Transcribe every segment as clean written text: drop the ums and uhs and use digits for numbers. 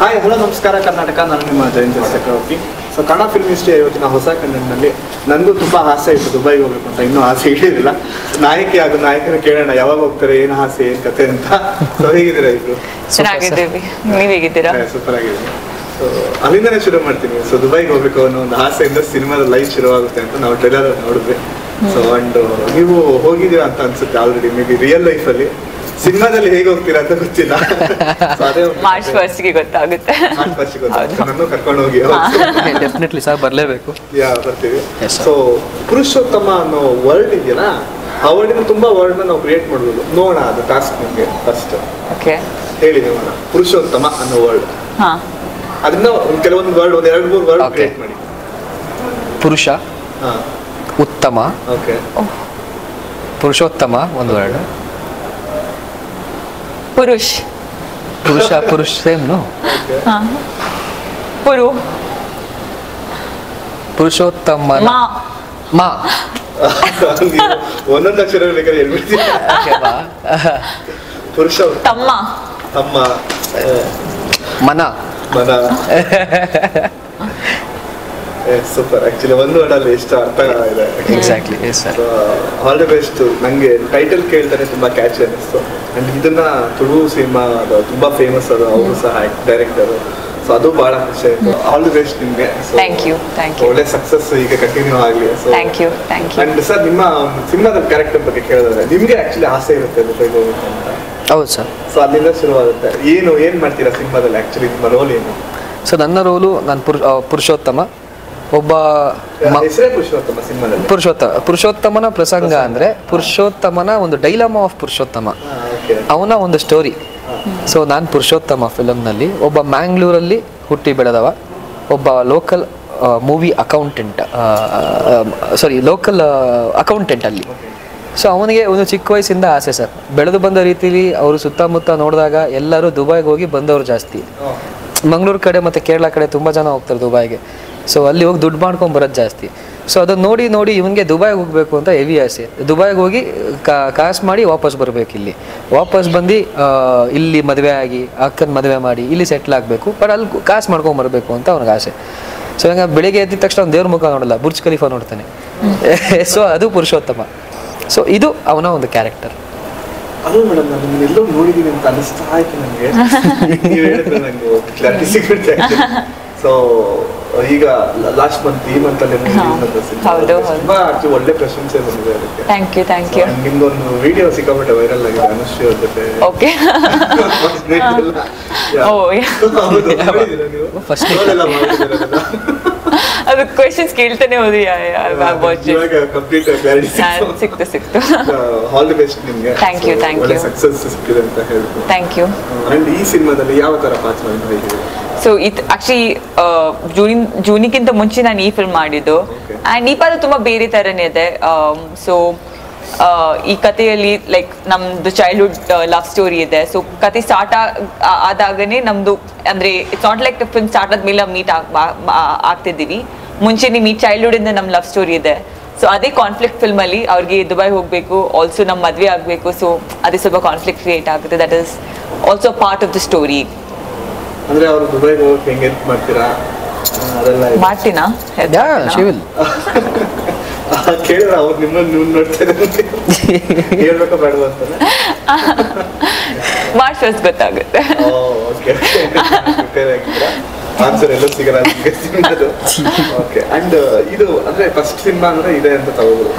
Hi hello ನಮಸ್ಕಾರ ಕರ್ನಾಟಕ. ನಾನು ನಿಮ್ಮ ಜಯಂತ್ ಚಕ್ರವರ್ತಿ. ಸೊ ಕನ್ನಡ ಫಿಲ್ಮ್ ಹಿಸ್ಟ್ರಿ ಇವತ್ತಿನ ಹೊಸ ಕಂಟೆಂಟ್ನಲ್ಲಿ ನನಗೂ ತುಂಬ ಆಸೆ ಇತ್ತು ದುಬೈಗೆ ಹೋಗ್ಬೇಕು ಅಂತ. ಇನ್ನೂ ಆಸೆ ಹಿಡಿದಿಲ್ಲ. ನಾಯಕಿ ಹಾಗೂ ನಾಯಕನ ಕೇಳೋಣ ಯಾವಾಗ ಹೋಗ್ತಾರೆ, ಏನು ಆಸೆ, ಏನು ಕತೆ ಅಂತ. ಸೊ ಹೇಗಿದ್ದೀರಾ ಇಬ್ರು? ಚೆನ್ನಾಗಿದ್ದೀವಿ, ನೀವು ಹೇಗಿದ್ದೀರಾ? ಸೂಪರ್ ಆಗಿದ್ದೀನಿ. ಸೊ ಅಲ್ಲಿಂದನೇ ಶುರು ಮಾಡ್ತೀನಿ. ಸೊ ದುಬೈಗೆ ಹೋಗ್ಬೇಕು ಅನ್ನೋ ಒಂದು ಆಸೆಯಿಂದ ಸಿನಿಮಾದ ಲೈಫ್ ಶುರುವಾಗುತ್ತೆ ಅಂತ ನಾವು ಟ್ರೈಲರ್ ನೋಡಿದ್ವಿ. ಸೊ ಅಂಡ್ ನೀವು ಹೋಗಿದ್ದೀರಾ ಅಂತ ಅನ್ಸುತ್ತೆ ಆಲ್ರೆಡಿ. ಮೇ ಬಿ ರಿಯಲ್ ಲೈಫಲ್ಲಿ ಸಿನಿಮಾದಲ್ಲಿ ಹೇಗೆ ಹೋಗ್ತೀರಾ ಅಂತ ಗೊತ್ತಿಲ್ಲ. ಮಾರ್ಚ್ ಫಸ್ಟ್ಗೆ ಗೊತ್ತಾಗುತ್ತೆ. ನಾನು ಕರ್ಕೊಂಡು ಹೋಗಿ ಡೆಫಿನೆಟ್ಲಿ ಸರ್ ಬರಲೇಬೇಕು. ಬರ್ತೀವಿ. ಸೊ ಪುರುಷೋತ್ತಮ ಅನ್ನೋ ವರ್ಲ್ಡ್ ಇದೆಯಲ್ಲ, ಆ ವರ್ಲ್ಡಿನ ತುಂಬಾ ವರ್ಲ್ಡ್ ನಾವು ಕ್ರಿಯೇಟ್ ಮಾಡ್ಬೋದು. ನೋಡೋಣ, ಅದು ಟಾಸ್ಕ್ ನಿಮಗೆ ಫಸ್ಟ್ ಹೇಳಿ ನೋಡೋಣ. ಪುರುಷೋತ್ತಮ ಅನ್ನೋ ವರ್ಲ್ಡ್, ಅದನ್ನ ಕೆಲವೊಂದು ವರ್ಲ್ಡ್, ಒಂದ್ 2-3 ವರ್ಲ್ಡ್ ಕ್ರಿಯೇಟ್ ಮಾಡಿ. ಪುರುಷ, ಉತ್ತಮ, ಪುರುಷೋತ್ತಮ ಒಂದು ವರ್ಡ್. ಪುರುಷ ಸೇಮ್ ನೋ. ಪುರುಷೋತ್ತಮ ಮಾ ಒಂದೊಂದು ಅಕ್ಷರ ಬೇಕಾದ್ರೆ ಹೇಳ್ಬಿಡ್ತೀನಿ. ಪುರುಷ ತಮ್ಮ ಮನ ಸೂಪರ್. ಆಕ್ಚುಲಿ ಒಂದು ವರ್ಡಲ್ಲಿ ಎಷ್ಟು ಅರ್ಥ ಇದೆ. ಎಕ್ಸಾಕ್ಟ್ಲಿ. All the best. ನಂಗೆ ಟೈಟಲ್ ಕೇಳ್ತಾನೆ ತುಂಬಾ ಕ್ಯಾಚಿ ಅನ್ನಿಸ್ತು. ಅಂಡ್ ಇದನ್ನ ತುಳು ಸಿನಿಮಾ ತುಂಬಾ ಫೇಮಸ್, ಅದು ಅವರು ಸಹ ಡೈರೆಕ್ಟರ್. ಸೊ ಅದು ಬಹಳ ಖುಷಿ ಆಯ್ತು. ಆಲ್ ದಿ ಬೆಸ್ಟ್ ನಿಮ್ಗೆ. Thank you. ಒಳ್ಳೆ ಸಕ್ಸಸ್ ಈಗ ಕಂಟಿನ್ಯೂ ಆಗಲಿ. Thank you. ಅಂಡ್ ಸರ್, ನಿಮ್ಮ ಸಿನಿಮಾದ ಕ್ಯಾರೆಕ್ಟರ್ ಬಗ್ಗೆ ಕೇಳಿದ್ರೆ ನಿಮ್ಗೆ ಆಕ್ಚುಲಿ ಆಸೆ ಇರುತ್ತೆ ದುಬೈಗೆ ಹೋಗ್ಬೇಕು ಅಂತ. ಹೌದು ಸರ್. ಸೊ ಅಲ್ಲಿಂದ ಶುರುವಾಗುತ್ತೆ. ಏನ್ ಮಾಡ್ತೀರಾ ಸಿನಿಮಾದಲ್ಲಿ? ಆಕ್ಚುಲಿ ನಿಮ್ಮ ರೋಲ್ ಏನು? ಸೊ ನನ್ನ ರೋಲು ನಾನು ಪುರುಷೋತ್ತಮ. ಒಬ್ಬ ಪುರುಷೋತ್ತಮನ ಪ್ರಸಂಗ ಅಂದ್ರೆ ಪುರುಷೋತ್ತಮನ ಒಂದು ಡೈಲಮಾ ಆಫ್ ಪುರುಷೋತ್ತಮ, ಅವನ ಒಂದು ಸ್ಟೋರಿ. ಸೊ ನಾನು ಪುರುಷೋತ್ತಮ ಫಿಲಮ್ನಲ್ಲಿ ಒಬ್ಬ ಮ್ಯಾಂಗ್ಳೂರಲ್ಲಿ ಹುಟ್ಟಿ ಬೆಳೆದವ, ಒಬ್ಬ local movie accountant, local accountant ಅಲ್ಲಿ. ಸೊ ಅವನಿಗೆ ಒಂದು ಚಿಕ್ಕ ವಯಸ್ಸಿಂದ ಆಸೆ ಸರ್. ಬೆಳೆದು ಬಂದ ರೀತಿಲಿ ಅವರು ಸುತ್ತಮುತ್ತ ನೋಡಿದಾಗ ಎಲ್ಲರೂ ದುಬೈಗೆ ಹೋಗಿ ಬಂದವರು ಜಾಸ್ತಿ. ಮಂಗಳೂರು ಕಡೆ ಮತ್ತು ಕೇರಳ ಕಡೆ ತುಂಬ ಜನ ಹೋಗ್ತಾರೆ ದುಬೈಗೆ. ಸೊ ಅಲ್ಲಿ ಹೋಗಿ ದುಡ್ಡು ಮಾಡ್ಕೊಂಡು ಬರೋದು ಜಾಸ್ತಿ. ಸೊ ಅದನ್ನು ನೋಡಿ ಇವನಿಗೆ ದುಬೈಗೆ ಹೋಗಬೇಕು ಅಂತ ಹೆವಿ ಆಸೆ. ದುಬೈಗೆ ಹೋಗಿ ಕಾಸು ಮಾಡಿ ವಾಪಸ್ ಬರಬೇಕು. ಇಲ್ಲಿ ವಾಪಸ್ ಬಂದು ಇಲ್ಲಿ ಮದುವೆ ಆಗಿ ಅಕ್ಕನ ಮದುವೆ ಮಾಡಿ ಇಲ್ಲಿ ಸೆಟ್ಲ್ ಆಗಬೇಕು. ಬಟ್ ಅಲ್ಲಿ ಕಾಸು ಮಾಡ್ಕೊಂಬರ್ಬೇಕು ಅಂತ ಅವ್ನಿಗೆ ಆಸೆ. ಸೊ ಹಂಗೆ ಬೆಳಿಗ್ಗೆ ಎದ್ದಿದ ತಕ್ಷಣ ಅವ್ನು ದೇವ್ರ ಮುಖ ನೋಡಲ್ಲ, ಬುರ್ಜ್ ಖಲೀಫಾ ನೋಡ್ತಾನೆ. ಸೊ ಅದು ಪುರುಷೋತ್ತಮ. ಸೊ ಇದು ಅವನ ಒಂದು ಕ್ಯಾರೆಕ್ಟರ್. ಅದು ಮೇಡಮ್, ನಾನು ಎಲ್ಲೋ ನೋಡಿದ್ದೀನಿ ಅಂತ ಅನಿಸ್ತಾ ಆಯ್ತು ನನಗೆ. ನೀವು ಹೇಳಿದ್ರೆ ನನಗೆ ಕ್ಲಾರಿಟಿ ಸಿಗುತ್ತೆ. ಸೊ ಈಗ ಲಾಸ್ಟ್ ಮಂತ್, ಈ ಮಂತ್ ಅಲ್ಲಿ ತುಂಬಾ ಒಳ್ಳೆ ಪ್ರಶಂಸೆ ಬಂದಿದೆ ಅದಕ್ಕೆ. Thank you. ನಿಮ್ದೊಂದು ವಿಡಿಯೋ ಸಿಕ್ಕಾಪಟ್ಟೆ ವೈರಲ್ ಆಗಿದೆ ಅನುಶ್ರೀ ಅವ್ರ ಜೊತೆ. ಅದು ಕ್ವೆಶ್ಚನ್ಸ್ ಕೇಳ್ತಾನೆ ಹೋದ್ರಿ. ಸಿಕ್ತು. ಆಲ್ ದಿ ಬೆಸ್ಟ್ ನಿಮ್ಗೆ. Thank you. ಸಕ್ಸಸ್ ಸಿಕ್ಕಿದೆ ಅಂತ ಹೇಳ್ತೀನಿ. Thank you. ಅಂಡ್ ಈ ಸಿನಿಮಾದಲ್ಲಿ ಯಾವ ತರ ಪಾತ್ರ ಮಾಡಿದ್ದೀರಿ? ಸೊ ಇದು ಆಕ್ಚುಲಿ ಜೂನಿಗಿಂತ ಮುಂಚೆ ನಾನು ಈ ಫಿಲ್ಮ್ ಮಾಡಿದ್ದು. ಆ್ಯಂಡ್ ಈ ಪಾತ್ರ ತುಂಬ ಬೇರೆ ಥರನೇ ಇದೆ. ಸೊ ಈ ಕಥೆಯಲ್ಲಿ ಲೈಕ್ ನಮ್ದು ಚೈಲ್ಡ್ಹುಡ್ ಲವ್ ಸ್ಟೋರಿ ಇದೆ. ಸೊ ಕತೆ ಸ್ಟಾರ್ಟ್ ಆದಾಗನೇ ನಮ್ದು ಅಂದರೆ it's not like film start ಆದ್ಮೇಲೆ ಮೀಟ್ ಆಗ್ತಿದ್ದೀವಿ. ಮುಂಚೆನೇ ಚೈಲ್ಡ್ಹುಡ್ ಇಂದ ನಮ್ಮ ಲವ್ ಸ್ಟೋರಿ ಇದೆ. ಸೊ ಅದೇ ಕಾನ್ಫ್ಲಿಕ್ಟ್ ಫಿಲ್ಮಲ್ಲಿ ಅವ್ರಿಗೆ ದುಬೈ ಹೋಗಬೇಕು, ಆಲ್ಸೋ ನಮ್ಮ ಮದುವೆ ಆಗಬೇಕು. ಸೊ ಅದೇ ಸ್ವಲ್ಪ ಕಾನ್ಫ್ಲಿಕ್ಟ್ ಕ್ರಿಯೇಟ್ ಆಗುತ್ತೆ. That is also part of the story. ಅಂದ್ರೆ ಅವರು ದುಬೈಗೆ ಹೋಗಕ್ಕೆ ಹೆಂಗೆ ಹೆಲ್ಪ್ ಮಾಡ್ತೀರಾ? ಅದೆಲ್ಲ ಮಾಡ್ತೀನಾ? ಕೇಳಿದ್ರೆ ಅವ್ರು ನಿಮ್ಮನ್ನು ನೋಡ್ತಾರೆ ಹೇಳ್ಬೇಕ ಬೇಡ ಅಂತ ಮಾರ್ಚ್ ಫಸ್ಟ್ ಗೊತ್ತಾಗುತ್ತೆ. ಆನ್ಸರ್ ಎಲ್ಲ ಸಿಗಲ್ಲ. ಓಕೆ. ಅಂಡ್ ಇದು ಅಂದ್ರೆ ಫಸ್ಟ್ ಸಿನಿಮಾ ಅಂದ್ರೆ ಇದೆ ಅಂತ ತಗೋಬಹುದು.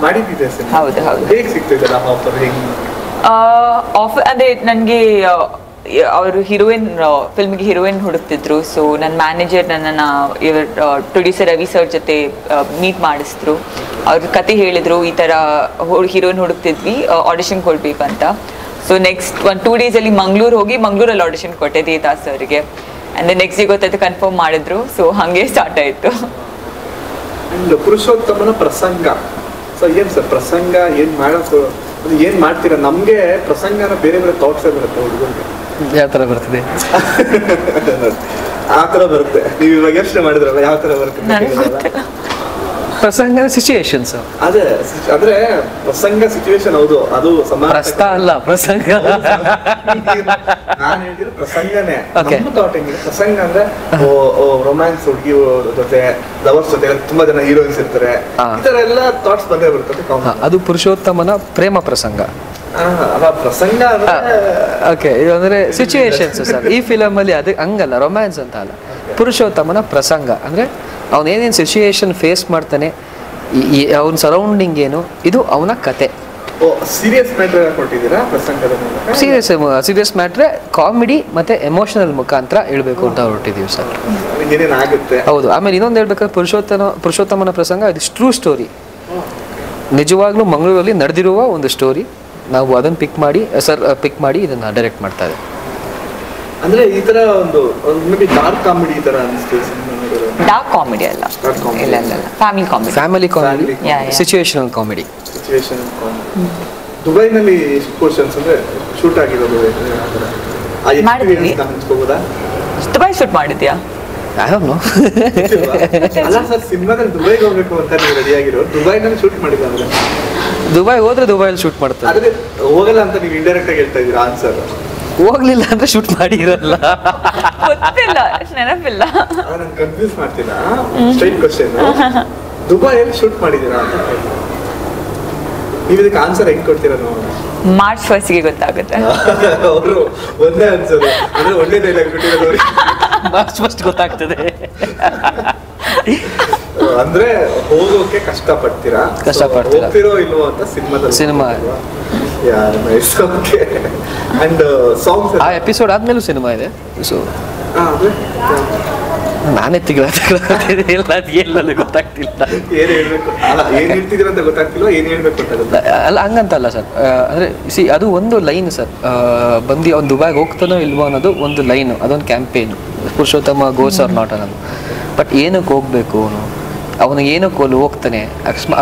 ಮಾಡಿದ್ದೆ ಸಿನಿಮಾ. ಹೌದು. ಹೇಗೆ ಸಿಗ್ತಿದ್ದಲ್ಲ ಆಫರ್? ಹೆಂಗ್ ಆಫರ್ ಅಂದ್ರೆ ನನಗೆ ಅವರು ಫಿಲ್ಮಿಗೆ ಹೀರೋಯಿನ್ ಹುಡುಕ್ತಿದ್ರು. ಸೊ ನನ್ನ ಮ್ಯಾನೇಜರ್ ನನ್ನನ್ನು ಪ್ರೊಡ್ಯೂಸರ್ ರವಿ ಸರ್ ಜೊತೆ ಮೀಟ್ ಮಾಡಿಸಿದ್ರು. ಅವ್ರ ಕತೆ ಹೇಳಿದ್ರು, ಈ ಥರ ಹೀರೋಯಿನ್ ಹುಡುಕ್ತಿದ್ವಿ, ಆಡಿಷನ್ ಕೊಡ್ಬೇಕಂತ. ಸೊ ನೆಕ್ಸ್ಟ್ 1-2 ಡೇಸಲ್ಲಿ ಮಂಗಳೂರಲ್ಲಿ ಆಡಿಷನ್ ಕೊಟ್ಟೆ ದೇವದಾಸ್ ಸರ್ಗೆ. ಆ್ಯಂಡ್ ನೆಕ್ಸ್ಟ್ ಡೇ ಗೊತ್ತಾಯ್ತು, ಕನ್ಫರ್ಮ್ ಮಾಡಿದ್ರು. ಸೊ ಹಾಗೆ ಸ್ಟಾರ್ಟ್ ಆಯಿತು. ಪುರುಷೋತ್ತಮನ ಪ್ರಸಂಗ. ಸೊ ಏನು ಸರ್ ಪ್ರಸಂಗ? ಏನು ಮಾಡೋದು? ಏನು ಮಾಡ್ತೀರಾ? ನಮಗೆ ಪ್ರಸಂಗನ ಬೇರೆ ಥಾಟ್ಸೇ ಬರುತ್ತೆ ಹುಡುಗರಿಗೆ. ಯಾವ ಥರ ಬರ್ತದೆ? ಆ ಥರ ಬರುತ್ತೆ. ನೀವು ಇವಾಗ ಯೋಚನೆ ಮಾಡಿದ್ರಲ್ಲ ಯಾವ ಥರ ಬರುತ್ತೆ? ಪ್ರಸಂಗ ಸಿಚುಯೇಷನ್ಸ್. ಅದೇ ಅಂದ್ರೆ ಪ್ರಸಂಗ ಸಿಚುವೇಶನ್ ಹೌದು, ಅದು ಪ್ರಸ್ತ ಅಲ್ಲ ಪ್ರಸಂಗ. ನಾನು ಹೇಳಿದ್ರೆ ಪ್ರಸಂಗನೇ. ನಮ್ಮ ಥಾಟ್ ಹೆಂಗಿದೆ, ಪ್ರಸಂಗ ಅಂದ್ರೆ ರೊಮ್ಯಾನ್ಸ್, ಹುಡುಗಿ ಜೊತೆ ಲವರ್ಸ್ ಜೊತೆ ತುಂಬಾ ಜನ ಹೀರೋಯಿನ್ಸ್ ಇರ್ತಾರೆ, ಈ ತರ ಎಲ್ಲ ಥಾಟ್ಸ್ ಬಂದೇ ಬರ್ತದೆ. ಅದು ಪುರುಷೋತ್ತಮನ ಪ್ರೇಮ ಪ್ರಸಂಗ. ಪ್ರಸಂಗ ಓಕೆ, ಇದು ಅಂದ್ರೆ ಸಿಚುಯೇಷನ್ಸ್ ಸರ್. ಈ ಫಿಲಮ್ ಅಲ್ಲಿ ಅದು ಹಂಗಲ್ಲ, ರೊಮ್ಯಾನ್ಸ್ ಅಂತ ಅಲ್ಲ, ಪುರುಷೋತ್ತಮನ ಪ್ರಸಂಗ ಅಂದ್ರೆ ಅವನೇನೇನು ಸಿಚುಯೇಷನ್ ಫೇಸ್ ಮಾಡ್ತಾನೆ, ಅವನ ಸರೌಂಡಿಂಗ್ ಏನು, ಇದು ಅವನ ಕತೆ. ಸೀರಿಯಸ್ ಮ್ಯಾಟ್ರ್ ಕೊಟ್ಟಿದ್ದೀರಾ ಪ್ರಸಂಗದ ಮೂಲಕ? ಸೀರಿಯಸ್ ಮ್ಯಾಟ್ರೆ ಕಾಮಿಡಿ ಮತ್ತೆ ಎಮೋಷನಲ್ ಮುಖಾಂತರ ಹೇಳ್ಬೇಕು ಅಂತ ಹೊರಟಿದೀವಿ ಸರ್. ಆಗುತ್ತೆ. ಹೌದು. ಆಮೇಲೆ ಇನ್ನೊಂದು ಹೇಳ್ಬೇಕಾದ್ರೆ ಪುರುಷೋತ್ತಮನ ಪ್ರಸಂಗ ಇದು ಟ್ರೂ ಸ್ಟೋರಿ, ನಿಜವಾಗ್ಲೂ ಮಂಗಳೂರಲ್ಲಿ ನಡೆದಿರುವ ಒಂದು ಸ್ಟೋರಿ. ನಾವು ಅದನ್ನು ಪಿಕ್ ಮಾಡಿ ಇದನ್ನ ಡೈರೆಕ್ಟ್ ಮಾಡ್ತಾ ಇದ್ದೀವಿ. ಅಂದ್ರೆ ಈ ತರ ಒಂದು ಡಾರ್ಕ್ ಕಾಮಿಡಿ ತರ ಅನಿಸ್ತೀವಿ. ಡಾರ್ಕ್ ಕಾಮಿಡಿ ಅಲ್ಲ, ಇಲ್ಲ ಇಲ್ಲ, ಫ್ಯಾಮಿಲಿ ಕಾಮಿಡಿ, ಸಿಚುಯೇಷನಲ್ ಕಾಮಿಡಿ. ದುಬೈನಲ್ಲಿ ಪೋರ್ಷನ್ಸ್ ಅಂದ್ರೆ ಶೂಟ್ ಆಗಿರೋದು ದುಬೈ ಶೂಟ್ ಮಾಡಿದ್ಯಾ? ಅಲ್ಲ ಸರ್, ಸಿನಿಮಾದಲ್ಲಿ ದುಬೈಗೆ ಹೋಗ್ಬೇಕು ಅಂತ ನೀವು ರೆಡಿ ಆಗಿರೋ, ದುಬೈನಲ್ಲಿ ಶೂಟ್ ಮಾಡಿಲ್ಲ ಅಂದ್ರೆ? ದುಬೈ ಹೋದ್ರೆ ದುಬೈಲಿ ಶೂಟ್ ಮಾಡ್ತಾರೆ. ಆದ್ರೆ ಹೋಗಲ್ಲ ಅಂತ ನೀವು ಇಂಡೈರೆಕ್ಟ್ ಆಗಿ ಹೇಳ್ತಾ ಇದೀರಾ ಆನ್ಸರ್. ಹೋಗ್ಲಿಲ್ಲ ಅಂದ್ರೆ ಶೂಟ್ ಮಾಡಿ ಇರಲ್ಲ, ಗೊತ್ತಿಲ್ಲ, ನೆನಪಿಲ್ಲ. ನಾನು ಕನ್ಫ್ಯೂಸ್ ಮಾಡ್ತೀರಾ? ಸ್ಟ್ರೈಟ್ ಕ್ವಶನ್, ದುಬೈಯಲ್ಲಿ ಶೂಟ್ ಮಾಡಿದೀರಾ ಅಂತ ನೀವು ಇದಕ್ಕೆ ಆನ್ಸರ್ ಹೆಂಗ್ ಕೊಡ್ತೀರಾ? ನಾವು ಮಾರ್ಚ್ 1 ಗೊತ್ತಾಗುತ್ತೆ. ಅವರು ಒಂದೇ ಆನ್ಸರ್ ಅಂದ್ರೆ ಒಳ್ಳೆ ಡೈಲಾಗ್ ಕೊಟ್ಟಿರೋದು. ಮಾರ್ಚ್ 1 ಗೊತ್ತಾಗ್ತದೆ ಅಂದ್ರೆ ಹೋಗೋಕೆ ಕಷ್ಟಪಡ್ತೀರಾ, ಹೋಗ್ತಿರೋ ಇಲ್ವೋ ಅಂತ ಸಿನಿಮಾ. ಅಂಡ್ ಸಾಂಗ್ಸ್ ಆ ಎಪಿಸೋಡ್ ಆದ್ಮೇಲೂ ಸಿನಿಮಾ ಇದೆ. ಸೊ ನಾನೇ ಗೊತ್ತಾಗ್ತಿಲ್ಲ ಏನ್ ಹೇಳ್ಬೇಕು, ಏನ್ ಹೇಳ್ತಿದ್ರ ಅಂತ ಗೊತ್ತಾಗ್ತಿಲ್ವ, ಏನ್ ಹೇಳ್ಬೇಕು ಅಂತ ಅಲ್ಲ, ಹಂಗಂತಲ್ಲ ಸರ್. ಅಂದ್ರೆ ಅದು ಒಂದು ಲೈನ್ ಸರ್, ಬಂದು ಅವ್ನು ದುಬೈಗೆ ಹೋಗ್ತಾನೋ ಇಲ್ವೋ ಅನ್ನೋದು ಒಂದು ಲೈನು, ಅದೊಂದು campaign. Purushottam goes or not ಅನ್ನೋದು. ಬಟ್ ಏನಕ್ಕೆ ಹೋಗ್ಬೇಕು ಅವನು, ಅವನಿಗೆ ಏನಕ್ಕೆ ಅಲ್ಲಿ ಹೋಗ್ತಾನೆ,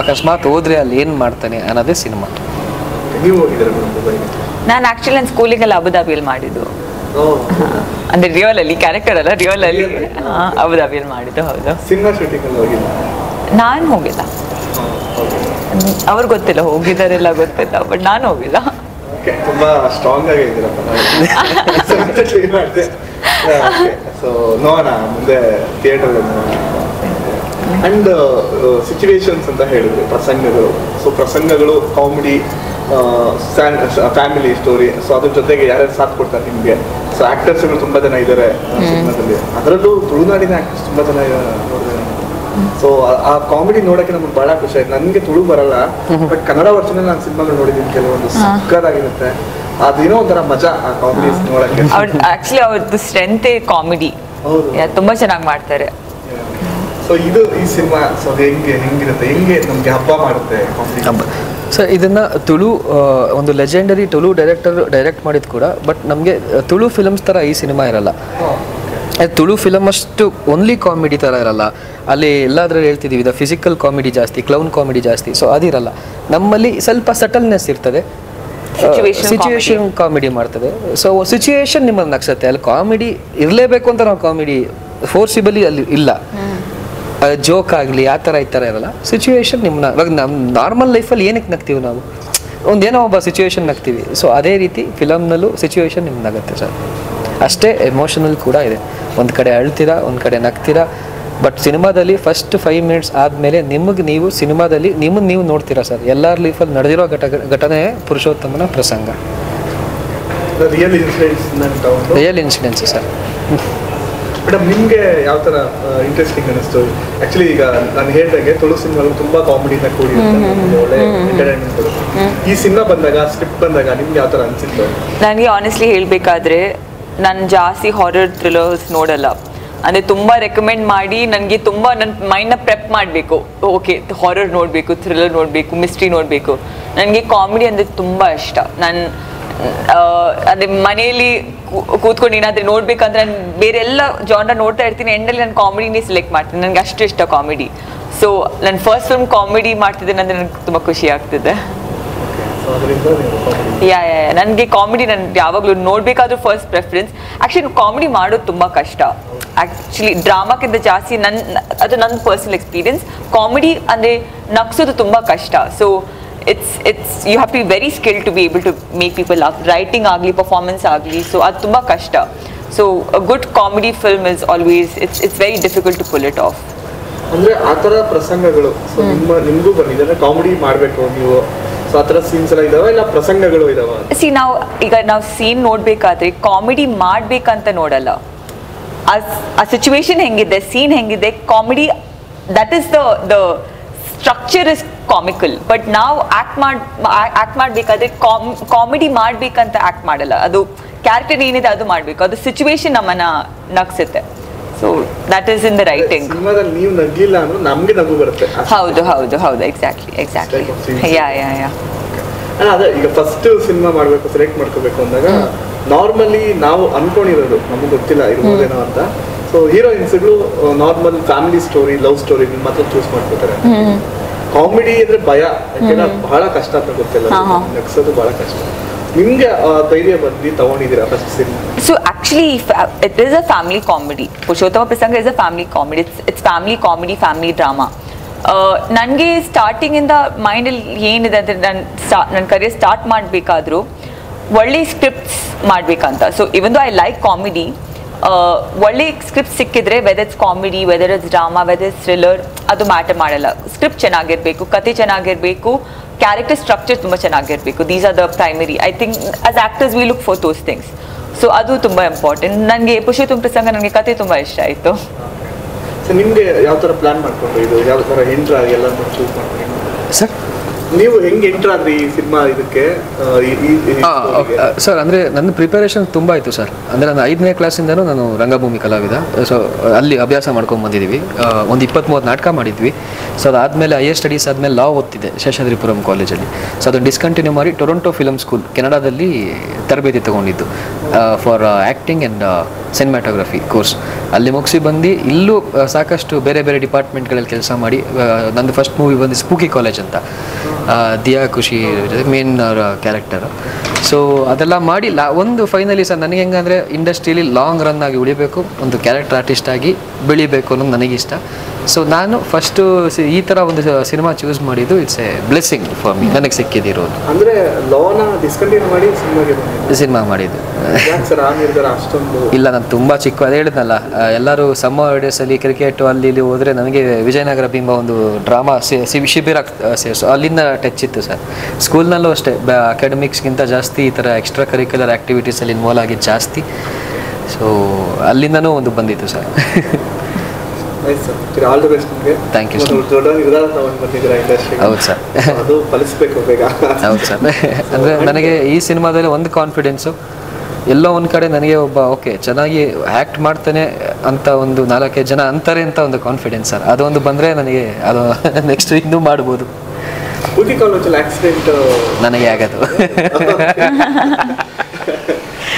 ಅಕಸ್ಮಾತ್ ಹೋದ್ರೆ ಅಲ್ಲಿ ಏನು ಮಾಡ್ತಾನೆ ಅನ್ನೋದೇ ಸಿನಿಮಾ. ನೀವು ಹೋಗಿದ್ದೀರಾ ದುಬೈಗೆ? ನಾನು ಆಕ್ಚುಲಿ ನನ್ನ ಸ್ಕೂಲಿಗೆಲ್ಲ ಅಬುದಾಬಿಯಲ್ಲಿ ಮಾಡಿದ್ದು. ಅಂದ್ರೆ ರಿಯಲ್ ಅಲ್ಲಿ, ಕ್ಯಾರೆಕ್ಟರ್ ಅಲ್ಲ, ರಿಯಲ್ ಅಲ್ಲಿ ಅಬುದಾಬಿಯಲ್ಲಿ ಮಾಡಿದ್ದು. ಹೌದು. ಸಿನಿಮಾ ಶೂಟಿಂಗ್ ಅಲ್ಲಿ ಹೋಗಿಲ್ಲ? ನಾನು ಹೋಗಿಲ್ಲ, ಅವ್ರು ಗೊತ್ತಿಲ್ಲ, ಹೋಗಿದಾರೆಲ್ಲ ಗೊತ್ತಿಲ್ಲ, ಬಟ್ ನಾನು ಹೋಗಿಲ್ಲ. ತುಂಬಾ ಸ್ಟ್ರಾಂಗ್ ಆಗಿದ್ದೀರಪ್ಪ. ಸೊ ನೋಡೋಣ ಮುಂದೆ ಥಿಯೇಟರ್. ಅಂಡ್ ಸಿಚುವೇಶನ್ಸ್ ಅಂತ ಹೇಳಿದ್ರು, ಪ್ರಸಂಗಗಳು. ಸೊ ಪ್ರಸಂಗಗಳು, ಕಾಮಿಡಿ, ಫ್ಯಾಮಿಲಿ ಸ್ಟೋರಿ. ಸೊ ಅದ್ರ ಜೊತೆಗೆ ಯಾರ್ಯಾರು ಸಾಥ್ ಕೊಡ್ತಾರೆ ನಿಮ್ಗೆ? ಸೊ ಆಕ್ಟರ್ಸ್ಗಳು ತುಂಬಾ ಜನ ಇದ್ದಾರೆ ಸಿನಿಮಾದಲ್ಲಿ, ಅದರಲ್ಲೂ ತುಳುನಾಡಿನ ಆಕ್ಟರ್ಸ್ ತುಂಬಾ ಜನ ನೋಡಿದೆ. ಸೊ ಆ ಕಾಮಿಡಿ ನೋಡಕ್ಕೆ ನಮ್ಗೆ ಬಹಳ ಖುಷಿ ಆಯ್ತು. ನನ್ಗೆ ತುಳು ಬರಲ್ಲ, ಬಟ್ ಕನ್ನಡ ವರ್ಷನಲ್ಲಿ ನಾನು ಸಿನಿಮಾಗಳು ನೋಡಿದ್ದೀನಿ, ಕೆಲವೊಂದು ಸಕ್ಕದಾಗಿರುತ್ತೆ. ಅದೇನೋ ಒಂಥರ ಮಜಾ ಆ ಕಾಮಿಡಿ ನೋಡಕ್ಕೆ. ಆಕ್ಚುಲಿ ಅವ್ರದ್ದು ಸ್ಟ್ರೆಂತ್ ಕಾಮಿಡಿ, ತುಂಬಾ ಚೆನ್ನಾಗಿ ಮಾಡ್ತಾರೆ. ಸೊ ಇದು ಈ ಸಿನಿಮಾ ಸೊ ಹೆಂಗಿರುತ್ತೆ, ಹೆಂಗೆ ನಮ್ಗೆ ಹಬ್ಬ ಮಾಡುತ್ತೆ ಕಾಮಿಡಿ? ಸರ್ ಇದನ್ನು ತುಳು ಒಂದು ಲೆಜೆಂಡರಿ ತುಳು ಡೈರೆಕ್ಟ್ ಮಾಡಿದ್ದು ಕೂಡ, ಬಟ್ ನಮಗೆ ತುಳು ಫಿಲಮ್ಸ್ ಥರ ಈ ಸಿನಿಮಾ ಇರಲ್ಲ. ತುಳು ಫಿಲಮ್ ಅಷ್ಟು ಓನ್ಲಿ ಕಾಮಿಡಿ ಥರ ಇರಲ್ಲ. ಅಲ್ಲಿ ಎಲ್ಲಾದ್ರೂ ಹೇಳ್ತಿದ್ದೀವಿ, ಇದು ಫಿಸಿಕಲ್ ಕಾಮಿಡಿ ಜಾಸ್ತಿ, ಕ್ಲೌನ್ ಕಾಮಿಡಿ ಜಾಸ್ತಿ. ಸೊ ಅದಿರಲ್ಲ, ನಮ್ಮಲ್ಲಿ ಸ್ವಲ್ಪ ಸಟಲ್ನೆಸ್ ಇರ್ತದೆ, ಸಿಚುವೇಶನ್ ಕಾಮಿಡಿ ಮಾಡ್ತದೆ. ಸೊ ಸಿಚುವೇಶನ್ ನಿಮ್ಮನ್ನು ನಗ್ಸತ್ತೆ. ಅಲ್ಲಿ ಕಾಮಿಡಿ ಇರಲೇಬೇಕು ಅಂತ ನಾವು ಕಾಮಿಡಿ ಫೋರ್ಸಿಬಲಿ ಅಲ್ಲಿ ಇಲ್ಲ. ಜೋಕ್ ಆಗಲಿ ಆ ಥರ ಈ ಥರ ಇರಲ್ಲ. ಸಿಚುವೇಶನ್ ನಿಮ್ಮನ್ನ, ಇವಾಗ ನಮ್ಮ ನಾರ್ಮಲ್ ಲೈಫಲ್ಲಿ ಏನಕ್ಕೆ ನಗ್ತೀವಿ ನಾವು, ಒಂದೇನೋ ಒಬ್ಬ ಸಿಚುವೇಶನ್ ನಗ್ತೀವಿ. ಸೊ ಅದೇ ರೀತಿ ಫಿಲಮ್ನಲ್ಲೂ ಸಿಚುವೇಶನ್ ನಿಮ್ಗೆ ನಗುತ್ತೆ ಸರ್. ಅಷ್ಟೇ ಎಮೋಷನಲ್ ಕೂಡ ಇದೆ. ಒಂದು ಕಡೆ ಅಳ್ತೀರಾ, ಒಂದು ಕಡೆ ನಗ್ತೀರಾ. ಬಟ್ ಸಿನಿಮಾದಲ್ಲಿ ಫಸ್ಟ್ 5 ಮಿನಿಟ್ಸ್ ಆದಮೇಲೆ ನೀವು ಸಿನಿಮಾದಲ್ಲಿ ನೀವು ನೋಡ್ತೀರಾ ಸರ್. ಎಲ್ಲರ ಲೈಫಲ್ಲಿ ನಡೆದಿರೋ ಘಟನೆ ಪುರುಷೋತ್ತಮನ ಪ್ರಸಂಗ, ರಿಯಲ್ ಇನ್ಸಿಡೆನ್ಸ್ ಸರ್. ಮೇಡಮ್ ನಿಮಗೆ ಯಾವ ಥರ ಇಂಟ್ರೆಸ್ಟಿಂಗ್ ಅನ್ನಿಸ್ತು? ಆ್ಯಕ್ಚುಲಿ ಈಗ ನಾನು ಹೇಳಿದಾಗೆ ತುಳು ಸಿನಿಮಾಗಳು ತುಂಬ ಕಾಮಿಡಿನ ಕೂಡಿ ಒಳ್ಳೆ ಎಂಟರ್ಟೈನ್ಮೆಂಟ್ ಕೊಡುತ್ತೆ. ಈ ಸಿನಿಮಾ ಬಂದಾಗ, ಸ್ಕ್ರಿಪ್ಟ್ ಬಂದಾಗ ನಿಮ್ಗೆ ಯಾವ ಥರ ಅನಿಸಿತ್ತು? ನನಗೆ ಆನೆಸ್ಟ್ಲಿ ಹೇಳಬೇಕಾದ್ರೆ ನಾನು ಜಾಸ್ತಿ ಹಾರರ್ ಥ್ರಿಲ್ಲರ್ಸ್ ನೋಡಲ್ಲ. ಅಂದರೆ ತುಂಬ ರೆಕಮೆಂಡ್ ಮಾಡಿ ನನಗೆ ತುಂಬ ನನ್ನ ಮೈಂಡ್ನ ಪ್ರೆಪ್ ಮಾಡಬೇಕು. ಓಕೆ, ಹಾರರ್ ನೋಡಬೇಕು, ಥ್ರಿಲ್ಲರ್ ನೋಡಬೇಕು, ಮಿಸ್ಟ್ರಿ ನೋಡಬೇಕು. ನನಗೆ ಕಾಮಿಡಿ ಅಂದರೆ ತುಂಬ ಇಷ್ಟ. ನಾನು ಅದೇ ಮನೆಯಲ್ಲಿ ಕೂತ್ಕೊಂಡು ಏನಾದರೂ ನೋಡ್ಬೇಕಂದ್ರೆ ನಾನು ಬೇರೆ ಎಲ್ಲ ಜಾನ್ರ ನೋಡ್ತಾ ಇರ್ತೀನಿ, ಎಂಡಲ್ಲಿ ನಾನು ಕಾಮಿಡಿನೇ ಸೆಲೆಕ್ಟ್ ಮಾಡ್ತೀನಿ. ನನಗೆ ಅಷ್ಟು ಇಷ್ಟ ಕಾಮಿಡಿ. ಸೊ ನನ್ನ ಫಸ್ಟ್ ಫಿಲ್ಮ್ ಕಾಮಿಡಿ ಮಾಡ್ತಿದ್ದೇನೆ ಅಂದರೆ ನನಗೆ ತುಂಬ ಖುಷಿ ಆಗ್ತಿದೆ. ನನಗೆ ಕಾಮಿಡಿ ನಾನು ಯಾವಾಗಲೂ ನೋಡ್ಬೇಕಾದ್ರೂ ಫಸ್ಟ್ ಪ್ರೆಫರೆನ್ಸ್. ಆಕ್ಚುಲಿ ಕಾಮಿಡಿ ಮಾಡೋದು ತುಂಬಾ ಕಷ್ಟ. ಆಕ್ಚುಲಿ ಡ್ರಾಮಾಕ್ಕಿಂತ ಜಾಸ್ತಿ ಅದು ನನ್ನ ಪರ್ಸನಲ್ ಎಕ್ಸ್ಪೀರಿಯನ್ಸ್. ಕಾಮಿಡಿ ಅಂದ್ರೆ ನಗ್ಸೋದು ತುಂಬಾ ಕಷ್ಟ. So it's you have to be very skilled to be able to make people laugh. Writing agli, performance agli, so ಅದು ತುಂಬಾ ಕಷ್ಟ. So a good comedy film is always it's very difficult to pull it off. ಅಂದ್ರೆ ಆ ಥರ ಪ್ರಸಂಗಗಳು ನಿಮಗೂ ಬಂದಿದೆ comedy ಮಾಡಬೇಕು ನೀವು, ಸೊ ಆ ಥರ ಸೀನ್ಸ್ ಎಲ್ಲ ಇದಾವೆ ಇಲ್ಲ ಪ್ರಸಂಗಗಳು ಇದಾವೆ? ನಾವು ಸೀನ್ ನೋಡ್ಬೇಕಾದ್ರೆ ಕಾಮಿಡಿ ಮಾಡ್ಬೇಕಂತ ನೋಡಲ್ಲ. ಆ ಸಿಚುವೇಶನ್ ಹೆಂಗಿದೆ, ಸೀನ್ ಹೆಂಗಿದೆ, comedy that is the structure is comical. But ನಾವು ಆಕ್ಟ್ ಮಾಡ್ಬೇಕಾದ್ರೆ ಕಾಮಿಡಿ ಮಾಡ್ಬೇಕಂತ ಆಕ್ಟ್ ಮಾಡಲ್ಲ. ಅದು ಕ್ಯಾರೆಕ್ಟರ್ ಏನಿದೆ ಅದು ಮಾಡ್ಬೇಕು, ಅದು ಸಿಚುವೇಶನ್ ನಮ್ಮನ್ನ ನಗ್ಸುತ್ತೆ. So that is in the writing. ಸಿನಿಮಾದಲ್ಲಿ ನೀವು ನಗ್ಲಿಲ್ಲ ಅಂದ್ರೆ ನಮಗೆ ನಗು ಬರುತ್ತೆ. ಹೌದು ಎಕ್ಸಾಕ್ಟ್ಲಿ. ಅದೇ ಈಗ ಫಸ್ಟ್ ಸಿನಿಮಾ ಮಾಡಬೇಕು, ಸೆಲೆಕ್ಟ್ ಮಾಡ್ಕೋಬೇಕು ಅಂದಾಗ ನಾರ್ಮಲಿ ನಾವು ಅನ್ಕೊಂಡಿರೋದು ನಮಗೆ ಗೊತ್ತಿಲ್ಲ ಇರ್ಬೋದೇನೋ ಅಂತ. ಸೊ ಹೀರೋಯಿನ್ಸ್ಗಳು normal family story, love story ಮಾತ್ರ ಚೂಸ್ ಮಾಡ್ಕೋತಾರೆ. ಕಾಮಿಡಿ ಅಂದ್ರೆ ಭಯ, ಯಾಕೆಂದ್ರೆ ಬಹಳ ಕಷ್ಟ ಅಂತ ಗೊತ್ತಿಲ್ಲ, ನಗ್ಸೋದು ಬಹಳ ಕಷ್ಟ. ನಿಮ್ಗೆ ಧೈರ್ಯ ಬಂದು ತಗೊಂಡಿದ್ದೀರಾ first cinema? So actually it is a family comedy. Purushottam Prasanga is a family comedy. It's family comedy, family drama. ನನಗೆ ಸ್ಟಾರ್ಟಿಂಗ್ ಇಂದ ಮೈಂಡಲ್ಲಿ ಏನಿದೆ ಅಂದರೆ ನನ್ನ ಕರಿಯರ್ ಸ್ಟಾರ್ಟ್ ಮಾಡಬೇಕಾದ್ರೂ ಒಳ್ಳೆ ಸ್ಕ್ರಿಪ್ಟ್ಸ್ ಮಾಡಬೇಕಂತ. So even though I like comedy, ಒಳ್ಳೆ ಸ್ಕ್ರಿಪ್ಟ್ ಸಿಕ್ಕಿದ್ರೆ whether it's comedy, whether it's drama, whether it's thriller, ಅದು ಮ್ಯಾಟರ್ ಮಾಡಲ್ಲ. ಸ್ಕ್ರಿಪ್ಟ್ ಚೆನ್ನಾಗಿರಬೇಕು, ಕತೆ ಚೆನ್ನಾಗಿರಬೇಕು, ಕ್ಯಾರೆಕ್ಟರ್ ಸ್ಟ್ರಕ್ಚರ್ ತುಂಬ ಚೆನ್ನಾಗಿರಬೇಕು. These are the primary. I think as actors we look for those things. So ಅದು ತುಂಬ ಇಂಪಾರ್ಟೆಂಟ್. ನನಗೆ ಪುರುಷೋತ್ತಮ ಪ್ರಸಂಗ ನನಗೆ ಕತೆ ತುಂಬ ಇಷ್ಟ ಆಯಿತು. ಸೊ ನಿಮಗೆ ಯಾವ ಥರ ಪ್ಲಾನ್ ಮಾಡ್ಕೊಂಡು ಇದು ಯಾವ ಥರ ಎಂಟ್ರ್ ಆಗಿ ಎಲ್ಲ ಚೂಸ್ ಮಾಡ್ಕೊಂಡು ಸರ್ ನೀವು ಹೆಂಗೆ ಎಂಟ್ರ್ ಆದ್ರಿ ಈ ಸಿನಿಮಾ ಇದಕ್ಕೆ? ಸರ್ ಅಂದರೆ ನನ್ನ ಪ್ರಿಪರೇಷನ್ ತುಂಬ ಆಯಿತು ಸರ್. ಅಂದರೆ ನಾನು 5ನೇ ಕ್ಲಾಸಿಂದನೂ ನಾನು ರಂಗಭೂಮಿ ಕಲಾವಿದ. ಸೊ ಅಲ್ಲಿ ಅಭ್ಯಾಸ ಮಾಡ್ಕೊಂಡು ಬಂದಿದ್ದೀವಿ. ಒಂದು 20-30 ನಾಟಕ ಮಾಡಿದ್ವಿ. ಸೊ ಅದಾದಮೇಲೆ ಹೈಯರ್ ಸ್ಟಡೀಸ್ ಆದಮೇಲೆ ಲಾ ಓದ್ತಿದ್ದೆ ಶೇಷಾದ್ರಿಪುರಂ ಕಾಲೇಜಲ್ಲಿ. ಸೊ ಅದನ್ನು ಡಿಸ್ಕಂಟಿನ್ಯೂ ಮಾಡಿ ಟೊರೊಂಟೊ ಫಿಲಮ್ ಸ್ಕೂಲ್ ಕೆನಡಾದಲ್ಲಿ ತರಬೇತಿ ತೊಗೊಂಡಿದ್ದು for acting and cinematography course. ಅಲ್ಲಿ ಮುಗಿಸಿ ಬಂದು ಇಲ್ಲೂ ಸಾಕಷ್ಟು ಬೇರೆ ಬೇರೆ ಡಿಪಾರ್ಟ್ಮೆಂಟ್ಗಳಲ್ಲಿ ಕೆಲಸ ಮಾಡಿ ನಂದು ಫಸ್ಟ್ ಮೂವಿ ಬಂದು ಸ್ಪೂಕಿ ಕಾಲೇಜ್ ಅಂತ, ದಿಯಾ ಖುಷಿ ಮೇನ್ ಕ್ಯಾರೆಕ್ಟರ್. ಸೊ ಅದೆಲ್ಲ ಮಾಡಿ ಒಂದು ಫೈನಲಿ ಸರ್ ನನಗೆ ಹೆಂಗಂದರೆ ಇಂಡಸ್ಟ್ರಿಯಲ್ಲಿ ಲಾಂಗ್ ರನ್ ಆಗಿ ಉಳಿಬೇಕು, ಒಂದು ಕ್ಯಾರೆಕ್ಟರ್ ಆರ್ಟಿಸ್ಟ್ ಆಗಿ ಬೆಳಿಬೇಕು ಅನ್ನೋದು ನನಗಿಷ್ಟ. ಸೊ ನಾನು ಫಸ್ಟು ಈ ಥರ ಒಂದು ಸಿನಿಮಾ ಚೂಸ್ ಮಾಡಿದ್ದು it's A blessing for me, ನನಗೆ ಸಿಕ್ಕಿದಿರೋದು. ಅಂದರೆ ಲಾನ ಡಿಸ್ಕಂಟಿನ್ಯೂ ಮಾಡಿ ಸಿನಿಮಾ ಮಾಡಿದ್ದು ಅಷ್ಟೊಂದು ಇಲ್ಲ, ನಾನು ತುಂಬ ಚಿಕ್ಕ ಅದೇ ಹೇಳಿದ್ನಲ್ಲ, ಎಲ್ಲರೂ ಸಮ್ಮರ್ ಡೇಸಲ್ಲಿ ಕ್ರಿಕೆಟು ಅಲ್ಲಿ ಇಲ್ಲಿ ಹೋದರೆ ನನಗೆ ವಿಜಯನಗರ ಬಿಂಬ ಒಂದು ಡ್ರಾಮಾ ಶಿಬಿರ ಸೇರಿಸು ಅಲ್ಲಿಂದ ಟಚ್ ಇತ್ತು ಸರ್. ಸ್ಕೂಲ್ನಲ್ಲೂ ಅಷ್ಟೇ ಅಕಾಡೆಮಿಕ್ಸ್ಗಿಂತ ಜಾಸ್ತಿ ಈ ಥರ ಎಕ್ಸ್ಟ್ರಾ ಕರಿಕ್ಯುಲರ್ ಆ್ಯಕ್ಟಿವಿಟೀಸಲ್ಲಿ ಇನ್ವಾಲ್ವ್ ಆಗಿದ್ದು ಜಾಸ್ತಿ. ಸೊ ಅಲ್ಲಿಂದನೂ ಒಂದು ಬಂದಿತ್ತು ಸರ್. ಆಲ್ ದಿ ಬೆಸ್ಟ್ ನಿಮಗೆ. Thank you sir. ದೊಡ್ಡ ನಿರ್ಧಾರ ತಗೊಂಡು ಬಂದಿದ್ದೀರಾ ಇಂಡಸ್ಟ್ರಿಗೆ. ಹೌದು ಸರ್, ಅದು ಫಲಿಸಬೇಕು ಬೇಗ. ಹೌದು ಸರ್. ಅಂದರೆ ನನಗೆ ಈ ಸಿನಿಮಾದಲ್ಲಿ ಒಂದು ಕಾನ್ಫಿಡೆನ್ಸು, ಎಲ್ಲೋ ಒಂದು ಕಡೆ ನನಗೆ ಒಬ್ಬ ಓಕೆ ಚೆನ್ನಾಗಿ ಆ್ಯಕ್ಟ್ ಮಾಡ್ತಾನೆ ಅಂತ ಒಂದು 4-5 ಜನ ಅಂತಾರೆ ಅಂತ ಒಂದು ಕಾನ್ಫಿಡೆನ್ಸ್ ಸರ್. ಅದೊಂದು ಬಂದರೆ ನನಗೆ ಅದು ನೆಕ್ಸ್ಟ್ ಇನ್ನೂ ಮಾಡ್ಬೋದು. ಕಾಲೇಜಲ್ಲಿ ಆಕ್ಸಿಡೆಂಟ್ ನನಗೆ ಆಗೋದು